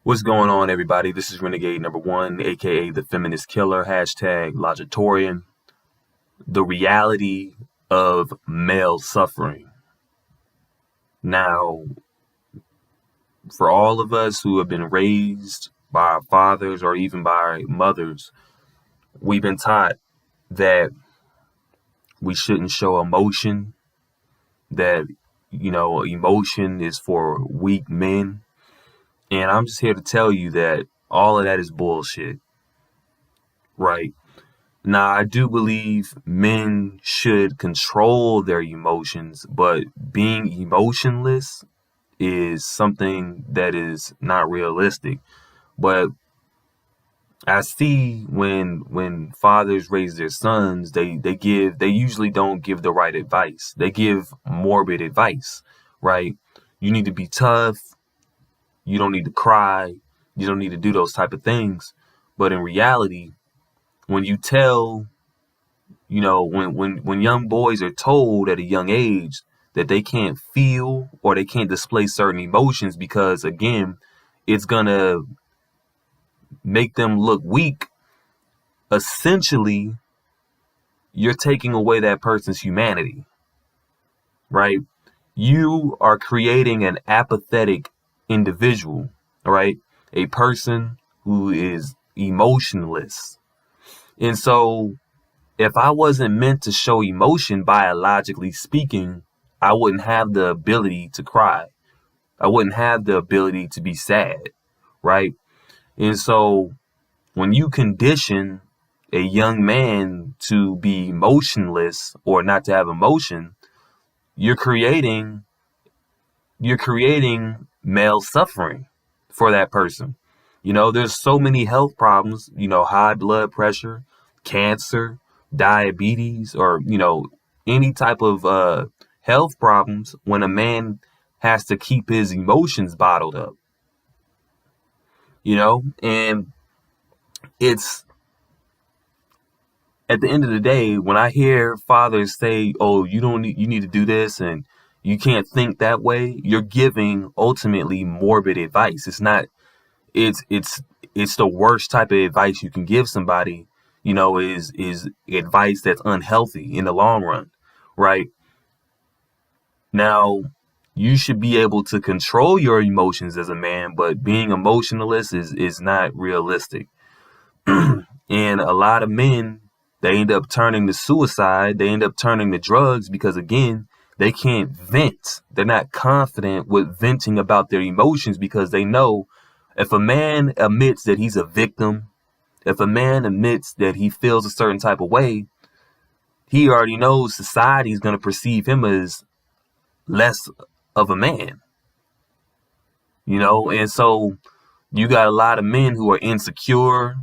What's going on, everybody? This is Renegade number one, aka the Feminist Killer, hashtag Logitorian. The reality of male suffering. Now, for all of us who have been raised by our fathers or even by our mothers, we've been taught that we shouldn't show emotion, that, emotion is for weak men. And I'm just here to tell you that all of that is bullshit, right? Now, I do believe men should control their emotions, but being emotionless is something that is not realistic. But I see when fathers raise their sons, they usually don't give the right advice. They give morbid advice, right? You need to be tough, you don't need to cry, you don't need to do those type of things. But in reality, when you tell when young boys are told at a young age that they can't feel or they can't display certain emotions because, again, it's gonna make them look weak, essentially you're taking away that person's humanity, right? You are creating an apathetic individual, right? A person who is emotionless. And so if I wasn't meant to show emotion, biologically speaking, I wouldn't have the ability to cry. I wouldn't have the ability to be sad, right? And so when you condition a young man to be emotionless or not to have emotion, you're creating you're creating male suffering for that person. There's so many health problems, high blood pressure, cancer, diabetes, or, any type of health problems when a man has to keep his emotions bottled up, and it's at the end of the day, when I hear fathers say, "Oh, you need to do this and you can't think that way," you're giving ultimately morbid advice. It's not it's it's it's the worst type of advice you can give somebody, is advice that's unhealthy in the long run, right? Now, you should be able to control your emotions as a man, but being emotionless is not realistic. And a lot of men, they end up turning to suicide, they end up turning to drugs because, again, they can't vent. They're not confident with venting about their emotions because they know if a man admits that he's a victim, if a man admits that he feels a certain type of way, he already knows society is going to perceive him as less of a man, and so you got a lot of men who are insecure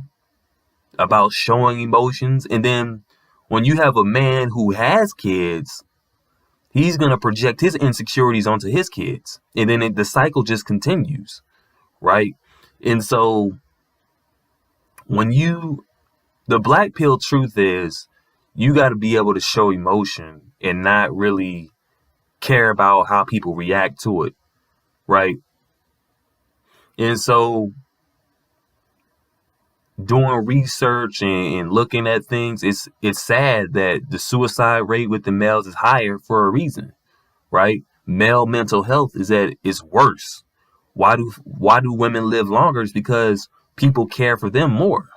about showing emotions. And then when you have a man who has kids, he's going to project his insecurities onto his kids. And then the cycle just continues, right? And so the black pill truth is you got to be able to show emotion and not really care about how people react to it, right? And so doing research and looking at things, it's sad that the suicide rate with the males is higher for a reason, right? Male mental health is worse. Why do women live longer? Is because people care for them more.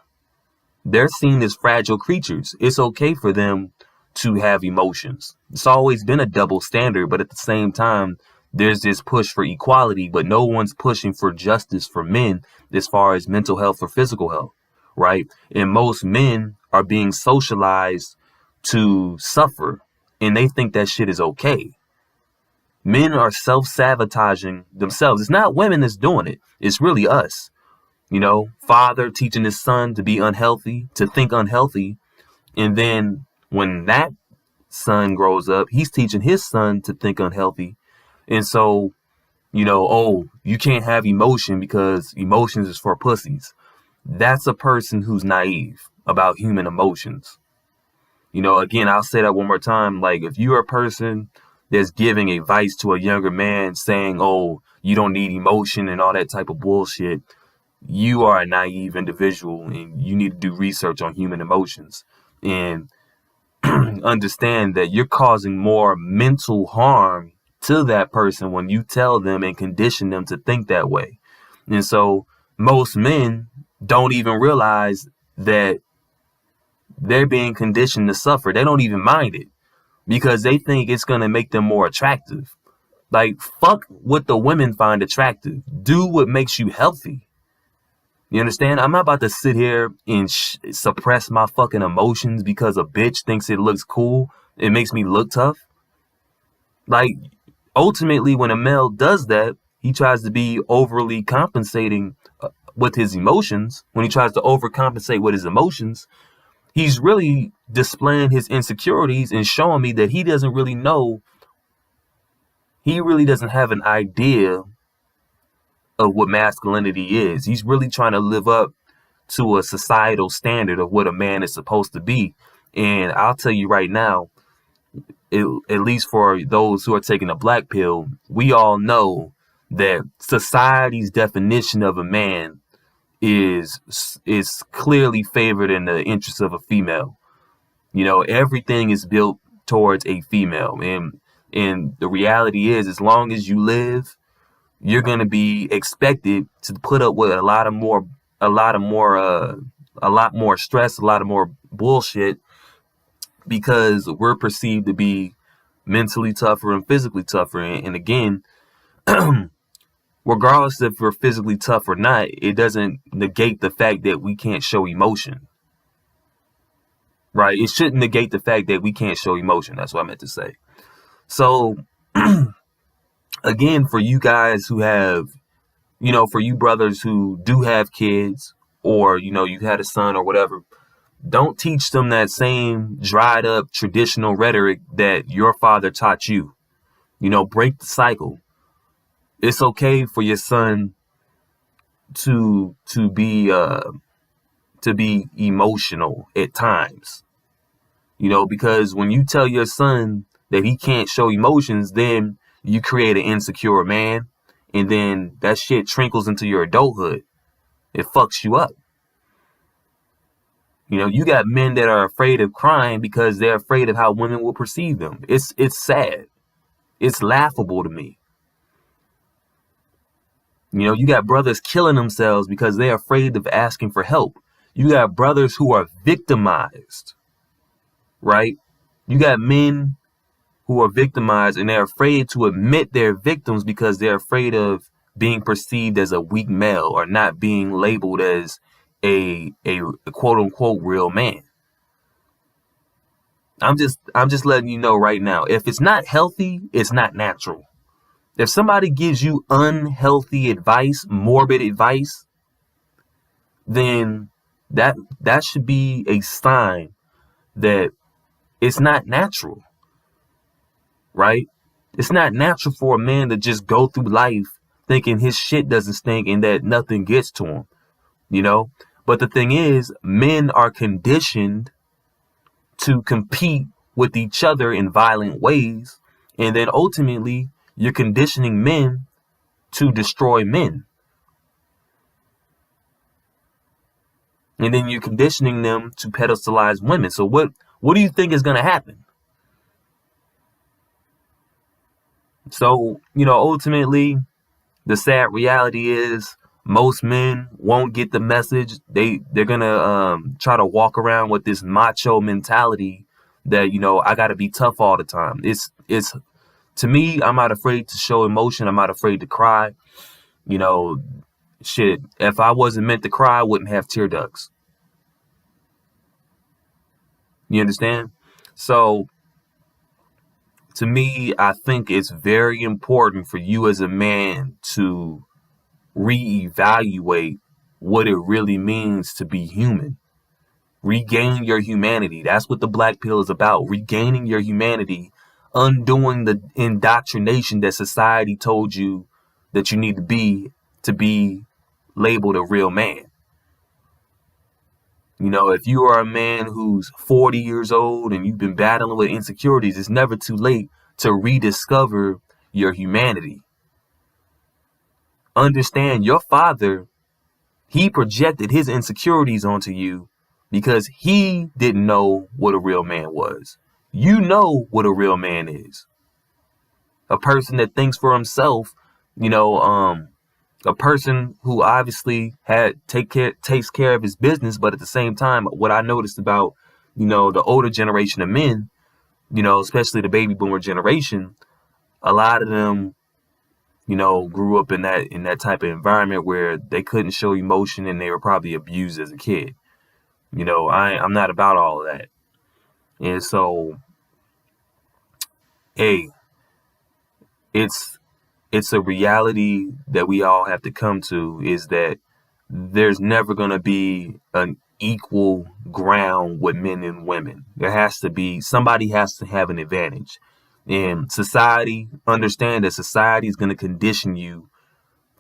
They're seen as fragile creatures. It's okay for them to have emotions. It's always been a double standard, but at the same time, there's this push for equality, but no one's pushing for justice for men as far as mental health or physical health, right? And most men are being socialized to suffer, and they think that shit is okay. Men are self-sabotaging themselves. It's not women that's doing it. It's really us. Father teaching his son to be unhealthy, to think unhealthy. And then when that son grows up, he's teaching his son to think unhealthy. And so, oh, you can't have emotion because emotions is for pussies. That's a person who's naive about human emotions. Again, I'll say that one more time. Like, if you're a person that's giving advice to a younger man saying, "Oh, you don't need emotion," and all that type of bullshit, you are a naive individual and you need to do research on human emotions and understand that you're causing more mental harm to that person when you tell them and condition them to think that way. And so most men don't even realize that they're being conditioned to suffer. They don't even mind it because they think it's going to make them more attractive. Like, fuck what the women find attractive. Do what makes you healthy. You understand? I'm not about to sit here and suppress my fucking emotions because a bitch thinks it looks cool. It makes me look tough. Like, ultimately, when a male does that, he tries to be overly compensating with his emotions. When he tries to overcompensate with his emotions, he's really displaying his insecurities and showing me that he doesn't really know. He really doesn't have an idea of what masculinity is. He's really trying to live up to a societal standard of what a man is supposed to be. And I'll tell you right now, at least for those who are taking a black pill, we all know that society's definition of a man is clearly favored in the interest of a female. You know, everything is built towards a female, and the reality is, as long as you live, you're gonna be expected to put up with a lot more stress, a lot of more bullshit, because we're perceived to be mentally tougher and physically tougher. And again, regardless if we're physically tough or not, it doesn't negate the fact that we can't show emotion. Right? It shouldn't negate the fact that we can't show emotion. That's what I meant to say. So, again, for you guys who have, for you brothers who do have kids, or, you had a son or whatever, don't teach them that same dried up traditional rhetoric that your father taught you. Break the cycle. It's okay for your son to be emotional at times. Because when you tell your son that he can't show emotions, then you create an insecure man, and then that shit trickles into your adulthood. It fucks you up. You got men that are afraid of crying because they're afraid of how women will perceive them. It's sad. It's laughable to me. You got brothers killing themselves because they're afraid of asking for help. You got brothers who are victimized, right? You got men who are victimized and they're afraid to admit they're victims because they're afraid of being perceived as a weak male or not being labeled as a quote unquote real man. I'm just letting you know right now, if it's not healthy, it's not natural. If somebody gives you unhealthy advice, morbid advice, then that should be a sign that it's not natural, right? It's not natural for a man to just go through life thinking his shit doesn't stink and that nothing gets to him, But the thing is, men are conditioned to compete with each other in violent ways, and then ultimately you're conditioning men to destroy men. And then you're conditioning them to pedestalize women. So what do you think is going to happen? So, ultimately, the sad reality is most men won't get the message. They're going to try to walk around with this macho mentality that, I got to be tough all the time. It's to me, I'm not afraid to show emotion. I'm not afraid to cry. Shit, if I wasn't meant to cry, I wouldn't have tear ducts. You understand? So, to me, I think it's very important for you as a man to reevaluate what it really means to be human. Regain your humanity. That's what the black pill is about. Regaining your humanity, undoing the indoctrination that society told you that you need to be labeled a real man. If you are a man who's 40 years old and you've been battling with insecurities, it's never too late to rediscover your humanity. Understand your father, He projected his insecurities onto you because he didn't know what a real man was. You know what a real man is. A person that thinks for himself, a person who obviously takes care of his business, but at the same time, what I noticed about, the older generation of men, especially the baby boomer generation, a lot of them, grew up in that type of environment where they couldn't show emotion and they were probably abused as a kid. I'm not about all of that. And so, hey, it's a reality that we all have to come to, is that there's never going to be an equal ground with men and women. Somebody has to have an advantage. And understand that society is going to condition you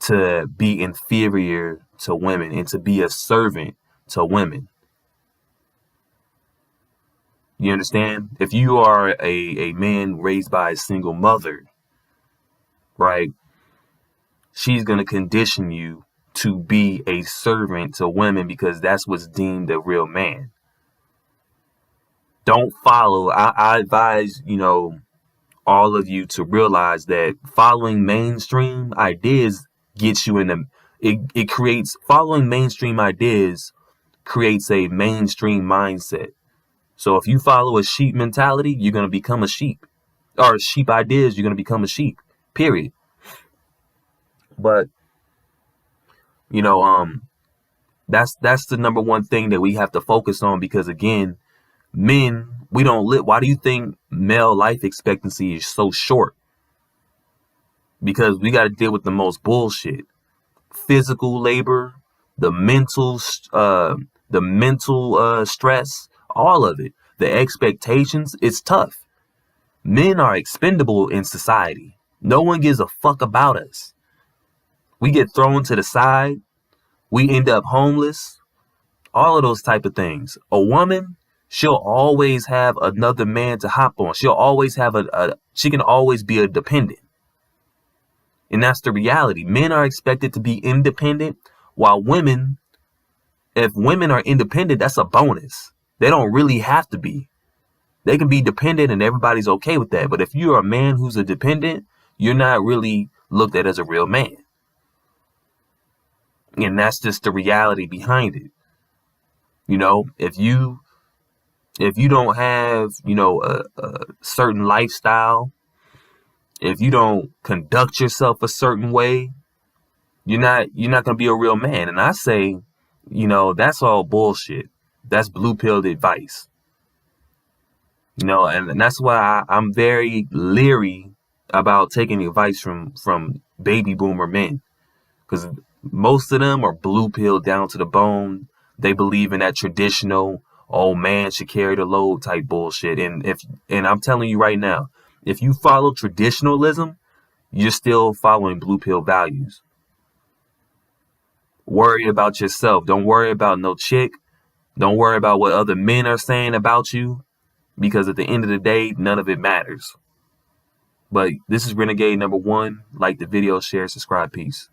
to be inferior to women and to be a servant to women. You understand? If you are a man raised by a single mother, right, she's going to condition you to be a servant to women because that's what's deemed a real man. Don't follow. I advise, all of you to realize that following mainstream ideas gets you following mainstream ideas creates a mainstream mindset. So if you follow a sheep mentality, you're going to become a sheep. Or sheep ideas, you're going to become a sheep. Period. But, that's the number one thing that we have to focus on, because again, men, we don't live. Why do you think male life expectancy is so short? Because we got to deal with the most bullshit. Physical labor, the mental stress, all of it. The expectations, it's tough. Men are expendable in society. No one gives a fuck about us. We get thrown to the side. We end up homeless. All of those type of things. A woman, she'll always have another man to hop on. She'll always have she can always be a dependent. And that's the reality. Men are expected to be independent, while if women are independent, that's a bonus. They don't really have to be. They can be dependent and everybody's okay with that. But if you're a man who's a dependent, you're not really looked at as a real man. And that's just the reality behind it. If you don't have, a certain lifestyle, if you don't conduct yourself a certain way, you're not going to be a real man. And I say, that's all bullshit. That's blue pilled advice. And that's why I'm very leery about taking advice from baby boomer men, because most of them are blue pilled down to the bone. They believe in that traditional, oh, man should carry the load type bullshit. And I'm telling you right now, if you follow traditionalism, you're still following blue pill values. Worry about yourself. Don't worry about no chick. Don't worry about what other men are saying about you, because at the end of the day, none of it matters. But this is Renegade number 1. Like the video, share, subscribe, peace.